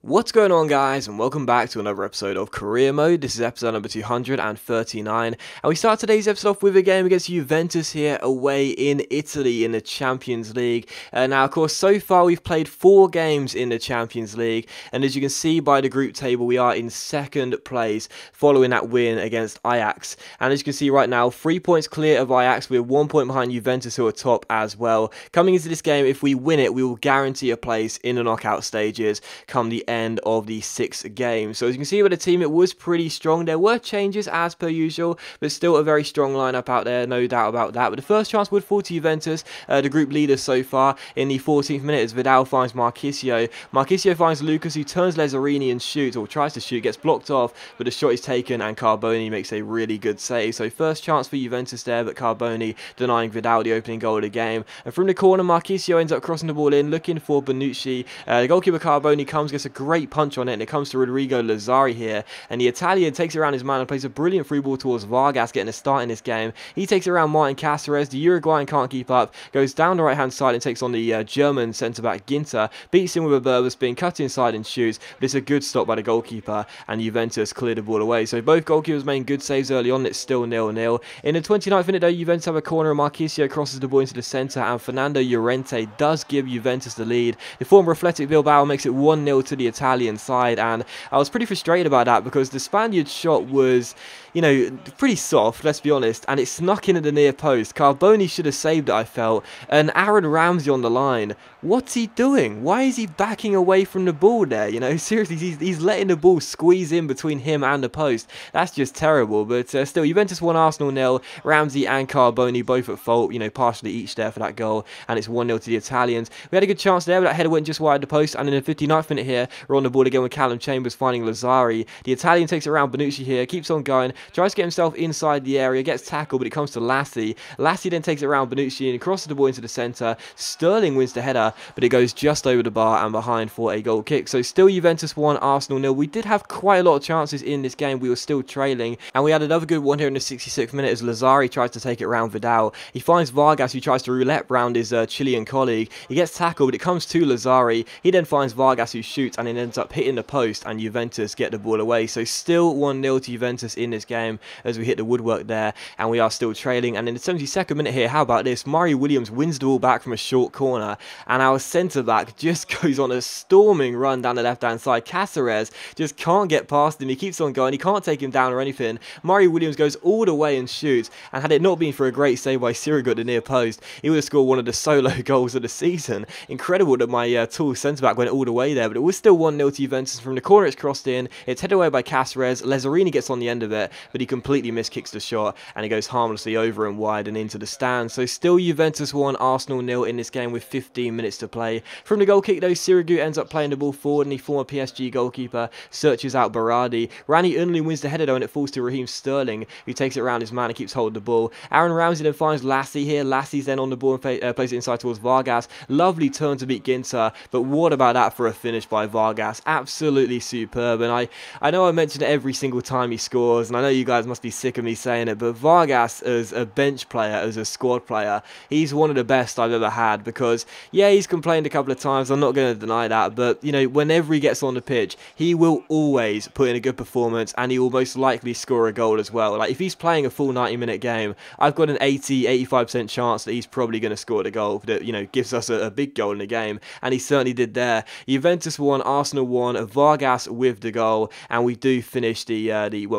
What's going on, guys, and welcome back to another episode of Career Mode. This is episode number 239, and we start today's episode off with a game against Juventus here away in Italy in the Champions League. Now, of course, so far we've played 4 games in the Champions League, and as you can see by the group table, we are in second place following that win against Ajax. And as you can see right now, 3 points clear of Ajax. We're 1 point behind Juventus, who are top as well. Coming into this game, if we win it, we will guarantee a place in the knockout stages come the end of the 6th game. So as you can see with the team, it was pretty strong. There were changes as per usual, but still a very strong lineup out there, no doubt about that. But the first chance would fall to Juventus, the group leaders so far. In the 14th minute, as Vidal finds Marchisio. Marchisio finds Lucas, who turns Lazzarini and shoots, or tries to shoot, gets blocked off, but the shot is taken and Carboni makes a really good save. So first chance for Juventus there, but Carboni denying Vidal the opening goal of the game. And from the corner, Marchisio ends up crossing the ball in, looking for Bonucci. The goalkeeper Carboni comes, gets a great punch on it, and it comes to Rodrigo Lazzari here, and the Italian takes it around his man and plays a brilliant free ball towards Vargas, getting a start in this game. He takes it around Martin Cáceres. The Uruguayan can't keep up, goes down the right hand side and takes on the German centre-back Ginter, beats him with a Berber spin, cuts inside and shoots, but it's a good stop by the goalkeeper, and Juventus cleared the ball away. So both goalkeepers made good saves early on. It's still 0-0. In the 29th minute though, Juventus have a corner, and Marchisio crosses the ball into the centre, and Fernando Llorente does give Juventus the lead. The former Athletic Bilbao makes it 1-0 to the Italian side, and I was pretty frustrated about that because the Spaniard's shot was, you know, pretty soft, let's be honest, and it snuck in at the near post. Carboni should have saved it, I felt, and Aaron Ramsey on the line. What's he doing? Why is he backing away from the ball there? You know, seriously, he's letting the ball squeeze in between him and the post. That's just terrible, but still, Juventus 1, Arsenal 0. Ramsey and Carboni both at fault, you know, partially each there for that goal, and it's 1-0 to the Italians. We had a good chance there, but that header went just wide the post, and in the 59th minute here, we're on the ball again with Callum Chambers finding Lazzari. The Italian takes it around Bonucci here, keeps on going, tries to get himself inside the area, gets tackled, but it comes to Lassi. Lassi then takes it around Bonucci and crosses the ball into the centre. Sterling wins the header, but it goes just over the bar and behind for a goal kick. So still Juventus 1, Arsenal 0. We did have quite a lot of chances in this game. We were still trailing, and we had another good one here in the 66th minute as Lazzari tries to take it around Vidal. He finds Vargas, who tries to roulette round his Chilean colleague. He gets tackled, but it comes to Lazzari. He then finds Vargas, who shoots, and it ends up hitting the post, and Juventus get the ball away. So still 1-0 to Juventus in this game as we hit the woodwork there, and we are still trailing. And in the 72nd minute here, how about this? Mario Williams wins the ball back from a short corner, and our centre-back just goes on a storming run down the left-hand side. Cáceres just can't get past him. He keeps on going. He can't take him down or anything. Mario Williams goes all the way and shoots, and had it not been for a great save by Sirigu at the near post, he would have scored one of the solo goals of the season. Incredible that my tall centre-back went all the way there, but it was still 1-0 to Juventus. From the corner, it's crossed in. It's headed away by Cáceres. Lazzarini gets on the end of it, but he completely miskicks the shot, and it goes harmlessly over and wide and into the stand. So still Juventus 1, Arsenal 0 in this game with 15 minutes to play. From the goal kick though, Sirigu ends up playing the ball forward, and the former PSG goalkeeper searches out Berardi. Rani Unli wins the header though, and it falls to Raheem Sterling, who takes it around his man and keeps hold of the ball. Aaron Ramsey then finds Lassi here. Lassi's then on the ball and plays it inside towards Vargas. Lovely turn to beat Ginter, but what about that for a finish by Vargas? Absolutely superb. And I know I mention it every single time he scores, and I know you guys must be sick of me saying it, but Vargas as a bench player, as a squad player, he's one of the best I've ever had, because yeah, he's complained a couple of times, I'm not going to deny that, but you know, whenever he gets on the pitch, he will always put in a good performance, and he will most likely score a goal as well. Like, if he's playing a full 90-minute game, I've got an 80-85% chance that he's probably going to score the goal that, you know, gives us a big goal in the game, and he certainly did there. Juventus 1, Arsenal 1, Vargas with the goal, and we do finish the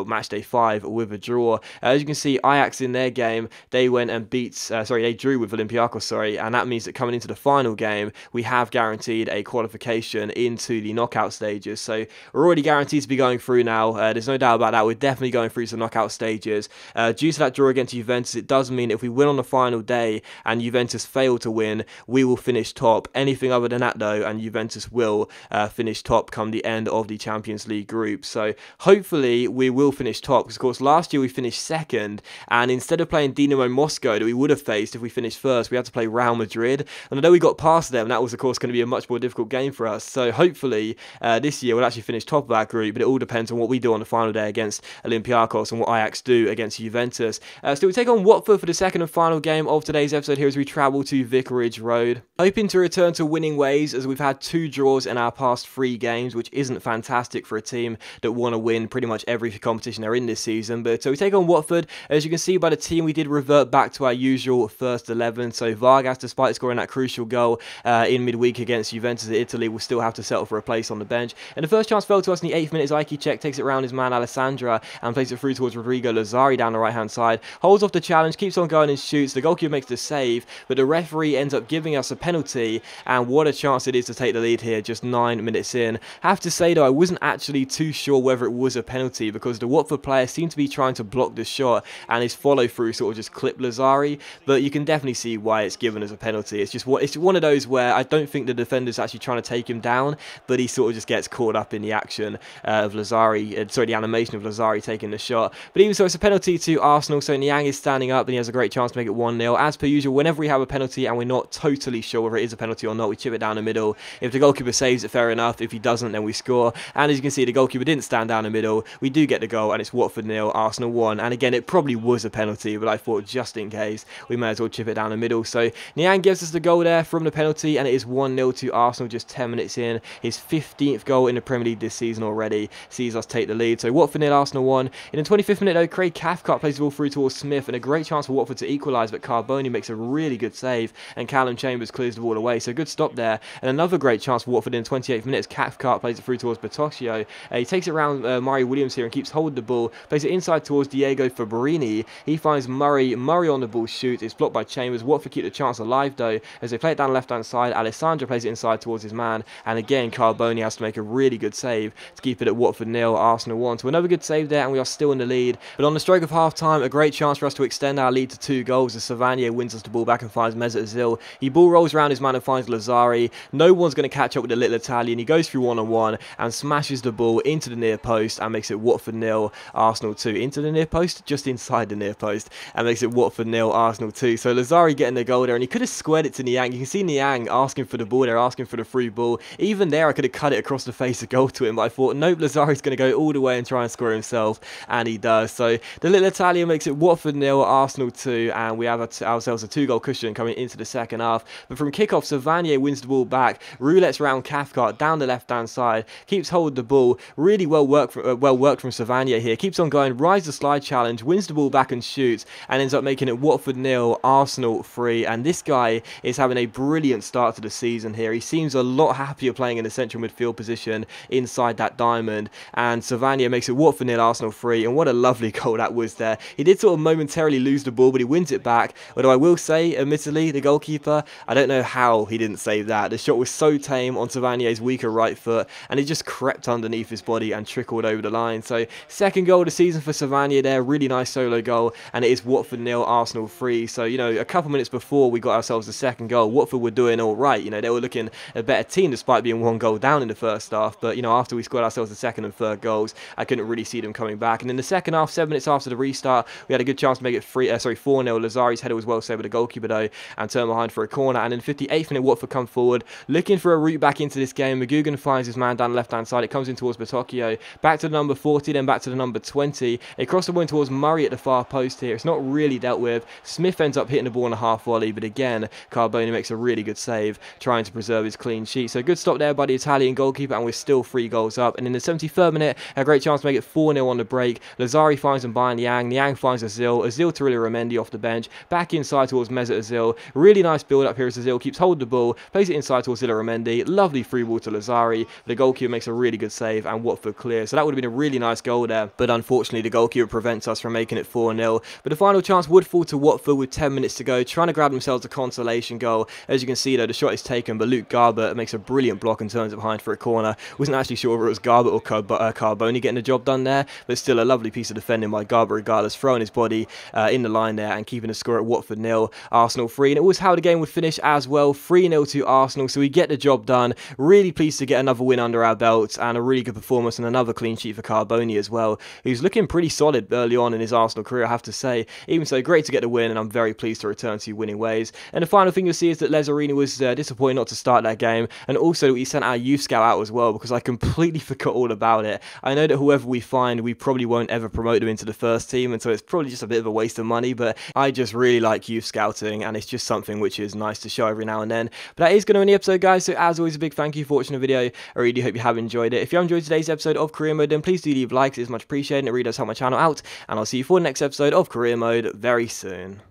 match day 5 with a draw. As you can see, Ajax in their game, they went and they drew with Olympiacos, and that means that coming into the final game, we have guaranteed a qualification into the knockout stages. So we're already guaranteed to be going through now. There's no doubt about that. We're definitely going through some knockout stages. Due to that draw against Juventus, it does mean if we win on the final day and Juventus fail to win, we will finish top. Anything other than that though, and Juventus will finish top come the end of the Champions League group. So hopefully we will finish top, because of course last year we finished second, and instead of playing Dinamo Moscow that we would have faced if we finished first, we had to play Real Madrid. And although we got past past them, that was of course going to be a much more difficult game for us. So hopefully this year we'll actually finish top of our group, but it all depends on what we do on the final day against Olympiacos and what Ajax do against Juventus. Still, we take on Watford for the second and final game of today's episode here as we travel to Vicarage Road. Hoping to return to winning ways, as we've had 2 draws in our past 3 games, which isn't fantastic for a team that want to win pretty much every competition they're in this season. But so we take on Watford. As you can see by the team, we did revert back to our usual first 11. So Vargas, despite scoring that crucial goal in midweek against Juventus at Italy, will still have to settle for a place on the bench. And the first chance fell to us in the 8th minute as Ike Cech takes it around his man Alessandra and plays it through towards Rodrigo Lazzari down the right-hand side. Holds off the challenge, keeps on going and shoots. The goalkeeper makes the save, but the referee ends up giving us a penalty, and what a chance it is to take the lead here just 9 minutes in. Have to say though, I wasn't actually too sure whether it was a penalty because the Watford player seemed to be trying to block the shot and his follow-through sort of just clipped Lazzari, but you can definitely see why it's given as a penalty. It's one of those where I don't think the defender's actually trying to take him down, but he sort of just gets caught up in the action of Lazzari, the animation of Lazzari taking the shot. But even so, it's a penalty to Arsenal, so Niang is standing up and he has a great chance to make it 1-0. As per usual, whenever we have a penalty and we're not totally sure whether it is a penalty or not, we chip it down the middle. If the goalkeeper saves it, fair enough. If he doesn't, then we score. And as you can see, the goalkeeper didn't stand down the middle. We do get the goal, and it's Watford 0, Arsenal 1. And again, it probably was a penalty, but I thought just in case, we may as well chip it down the middle. So Niang gives us the goal there from the penalty, and it is 1-0 to Arsenal just 10 minutes in. His 15th goal in the Premier League this season already sees us take the lead. So Watford 0, Arsenal 1. In the 25th minute, though, Craig Cathcart plays the ball through towards Smith, and a great chance for Watford to equalise, but Carboni makes a really good save, and Callum Chambers clears the ball away. So good stop there. And another great chance for Watford in the 28th minute as Cathcart plays it through towards Batocchio. He takes it around Murray Williams here and keeps hold of the ball, plays it inside towards Diego Fabrini. He finds Murray on the ball, shoots. It's blocked by Chambers. Watford keep the chance alive though as they play it down the left hand side. Alessandro plays it inside towards his man, and again Carboni has to make a really good save to keep it at Watford 0, Arsenal 1. So another good save there, and we are still in the lead. But on the stroke of half time, a great chance for us to extend our lead to 2 goals as Savanier wins us the ball back and finds Mesut Ozil. He ball rolls around his man and finds Lazzari. No one's going to catch up with the little Italian. He goes through one-on-one and smashes the ball into the near post and makes it Watford 0, Arsenal 2. Into the near post? Just inside the near post, and makes it Watford 0, Arsenal 2. So Lazzari getting the goal there, and he could have squared it to Niang. You can see Niang asking for the ball there, asking for the through ball. Even there, I could have cut it across the face of goal to him, but I thought, nope, Lazzari's going to go all the way and try and score himself, and he does. So the little Italian makes it Watford 0, Arsenal 2, and we have ourselves a 2-goal cushion coming into the second half. But from kickoff, Savanier wins the ball back, roulettes round Cathcart down the left-hand side, keeps hold of the ball. Really well worked from Savanier here. Keeps on going, rides the slide challenge, wins the ball back and shoots, and ends up making it Watford 0, Arsenal 3. And this guy is having a brilliant start to the season here. He seems a lot happier playing in the central midfield position inside that diamond. And Savanier makes it Watford 0, Arsenal 3. And what a lovely goal that was there. He did sort of momentarily lose the ball, but he wins it back. Although I will say, admittedly, the goalkeeper, I don't know how he didn't save that. The shot was so tame on Savanier's weaker right foot, and it just crept underneath his body and trickled over the line. So second goal of the season for Savanier there, really nice solo goal, and it is Watford 0, Arsenal 3. So, you know, a couple minutes before we got ourselves the second goal, Watford were doing all right. You know, they were looking a better team despite being 1 goal down in the first half. But, you know, after we scored ourselves the second and third goals, I couldn't really see them coming back. And in the second half, 7 minutes after the restart, we had a good chance to make it 4-0. Lazzari's header was well saved by the goalkeeper though, and turned behind for a corner. And in the 58th minute, Watford come forward, looking for a route back into this game. McGugan finds his man down the left-hand side. It comes in towards Batocchio, back to the number 40, then back to the number 20. They cross the ball in towards Murray at the far post here. It's not really dealt with. Smith ends up hitting the ball on a half volley, but again, Carboni makes a really good save, trying to preserve his clean sheet. So good stop there by the Italian goalkeeper, and we're still 3 goals up. And in the 73rd minute, a great chance to make it 4-0 on the break. Lazzari finds him by Niang. Niang finds Ozil to Ramendi off the bench, back inside towards Mesut Ozil. Really nice build up here as Ozil keeps hold of the ball, plays it inside towards Ramendi. Lovely free ball to Lazzari. The goalkeeper makes a really good save, and Watford clear. So that would have been a really nice goal there, but unfortunately the goalkeeper prevents us from making it 4-0. But the final chance would fall to Watford with 10 minutes to go, trying to grab themselves a consolation goal. As you can see though, the shot is taken, but Luke Garbutt makes a brilliant block and turns it behind for a corner. Wasn't actually sure whether it was Garbutt or Carboni getting the job done there, but still a lovely piece of defending by Garbutt regardless, throwing his body in the line there and keeping the score at Watford 0, Arsenal 3. And it was how the game would finish as well, 3-0 to Arsenal. So we get the job done. Really pleased to get another win under our belts, and a really good performance and another clean sheet for Carboni as well, who's looking pretty solid early on in his Arsenal career, I have to say. Even so, great to get the win, and I'm very pleased to return to winning ways. And the final thing you'll see is that Lazzarini it was disappointing not to start that game, and also we sent our youth scout out as well because I completely forgot all about it. I know that whoever we find, we probably won't ever promote them into the first team, and so it's probably just a bit of a waste of money, but I just really like youth scouting, and it's just something which is nice to show every now and then. But that is going to end the episode, guys, so as always, a big thank you for watching the video. I really hope you have enjoyed it. If you have enjoyed today's episode of Career Mode, then please do leave likes, it's much appreciated, and it really does help my channel out, and I'll see you for the next episode of Career Mode very soon.